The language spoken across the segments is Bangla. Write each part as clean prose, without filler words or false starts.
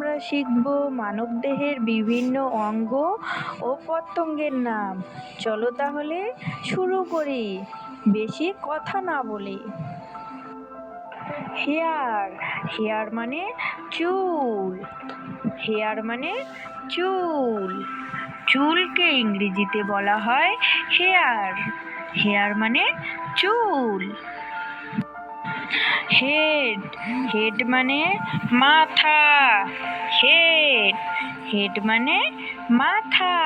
আমরা শিখব মানবদেহের বিভিন্ন অঙ্গ ও প্রত্যঙ্গের নাম। চলো তাহলে শুরু করি, বেশি কথা না বলি। হেয়ার, হেয়ার মানে চুল। হেয়ার মানে চুল। চুলকে ইংরেজিতে বলা হয় হেয়ার। হেয়ার মানে চুল। হেড, হেড মানে মাথা। হেড, হেড মানে মাথা।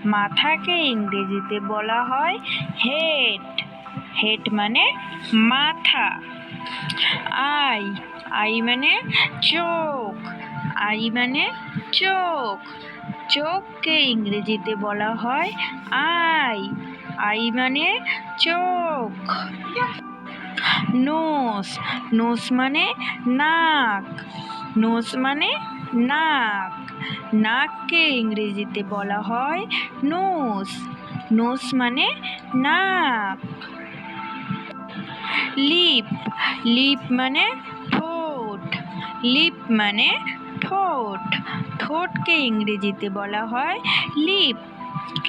মাথাকে ইংরেজিতে বলা হয় হেড। হেড মানে মাথা। আই, আই মানে চোখ। আই মানে চোখ। চোখকে ইংরেজিতে বলা হয় আই। আই মানে চোখ। নোজ, নোজ মানে নাক। নোজ মানে নাক। নাককে ইংরেজিতে বলা হয় নোজ। নোজ মানে নাক। লিপ, লিপ মানে ঠোঁট। লিপ মানে ঠোঁট। ঠোঁটকে ইংরেজিতে বলা হয় লিপ।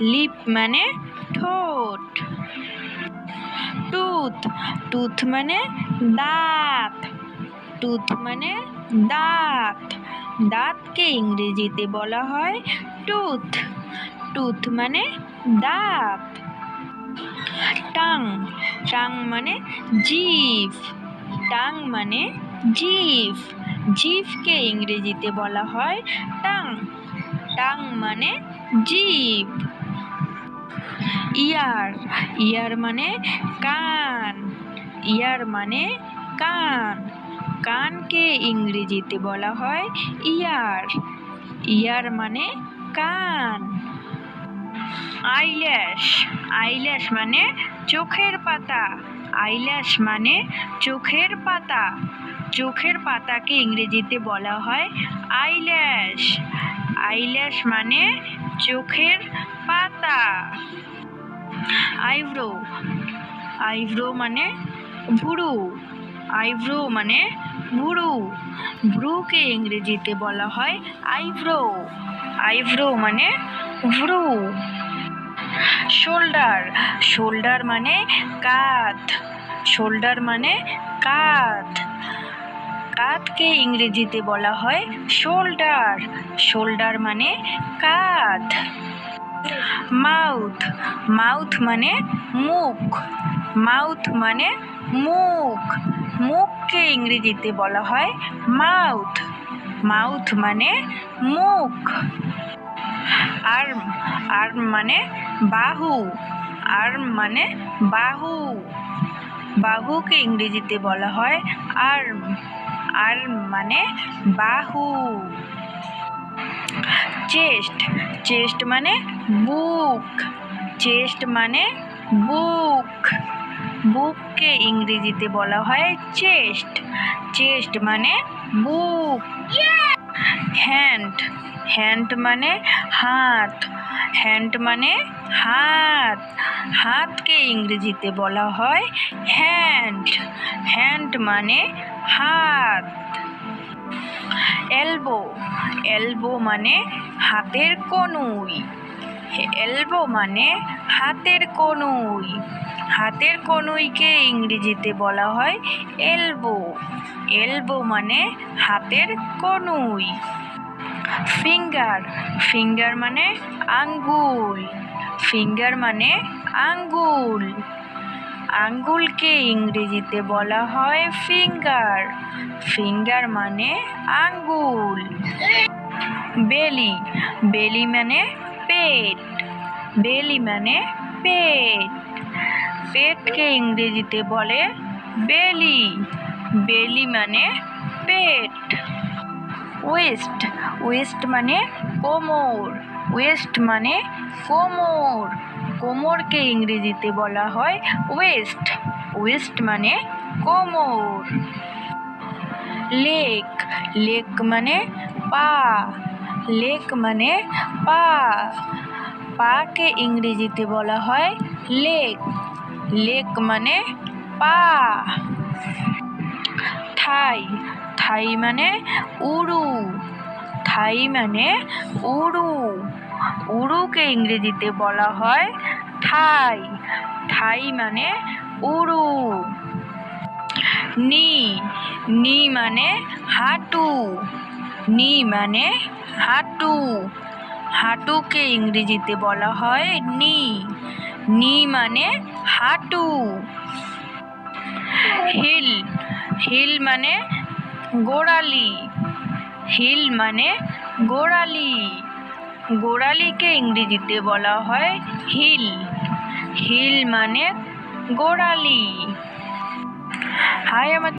লিপ মানে ঠোঁট। টুথ, টুথ মানে দাঁত। টুথ মানে দাঁত। দাঁতকে ইংরেজিতে বলা হয় টুথ। টুথ মানে দাঁত। টাং, টাং মানে জিভ। টাং মানে জিভ। জিভকে ইংরেজিতে বলা হয় টাং। টাং মানে জিভ। ইয়ার, ইয়ার মানে কান। ইয়ার মানে কান। কানকে ইংরেজিতে বলা হয় ইয়ার। ইয়ার মানে কান। আইল্যাশ, আইল্যাশ মানে চোখের পাতা। আইল্যাশ মানে চোখের পাতা। চোখের পাতাকে ইংরেজিতে বলা হয় আইল্যাশ। আইল্যাশ মানে চোখের পাতা। আইব্রো, আইব্রো মানে ভুরু। আইব্রো মানে ভুরু। ভ্রুকে ইংরেজিতে বলা হয় আইব্রো। আইব্রো মানে ভ্রু। শোল্ডার, শোল্ডার মানে কাঁধ। শোল্ডার মানে কাঁধ। কাঁধকে ইংরেজিতে বলা হয় শোল্ডার। শোল্ডার মানে কাঁধ। মাউথ, মাউথ মানে মুখ। মাউথ মানে মুখ। মুখকে ইংরেজিতে বলা হয় মাউথ। মাউথ মানে মুখ। আর্ম, আর্ম মানে বাহু। আর্ম মানে বাহু। বাহুকে ইংরেজিতে বলা হয় আর্ম। আর্ম মানে বাহু। চেস্ট, চেস্ট মানে বুক। চেস্ট মানে বুক। বুককে ইংরেজিতে বলা হয় চেস্ট। চেস্ট মানে বুক। হ্যান্ড, হ্যান্ড মানে হাত। হ্যান্ড মানে হাত। হাতকে ইংরেজিতে বলা হয় হ্যান্ড। হ্যান্ড মানে হাত। এলবো, এলবো মানে হাতের কনুই। এলবো মানে হাতের কনুই। হাতের কনুইকে ইংরেজিতে বলা হয় এলবো। এলবো মানে হাতের কনুই। ফিঙ্গার, ফিঙ্গার মানে আঙ্গুল। ফিঙ্গার মানে আঙ্গুল। আঙ্গুলকে ইংরেজিতে বলা হয় ফিঙ্গার। ফিঙ্গার মানে আঙ্গুল। বেলি, বেলি মানে পেট। বেলি মানে পেট। পেটকে ইংরেজিতে বলে বেলি। বেলি মানে পেট। ওয়েস্ট, ওয়েস্ট মানে কোমর। ওয়েস্ট মানে কোমর। কোমরকে ইংরেজিতে বলা হয় ওয়েস্ট। ওয়েস্ট মানে কোমর। লেগ, লেগ মানে পা। লেগ মানে পা। পাকে ইংরেজিতে বলা হয় লেগ। লেগ মানে পা। থাই, থাই মানে উরু। থাই মানে উড়ু, উড়ুকে ইংরেজিতে বলা হয় থাই, থাই মানে উড়ু। নি, নি মানে হাঁটু, নি মানে হাঁটু, হাঁটুকে ইংরেজিতে বলা হয় নি, নি মানে হাঁটু। হিল, হিল মানে গোড়ালি, হিল মানে গোড়ালি, গোড়ালিকে ইংরেজিতে বলা হয় হিল, হিল মানে গোড়ালি। হাই আমার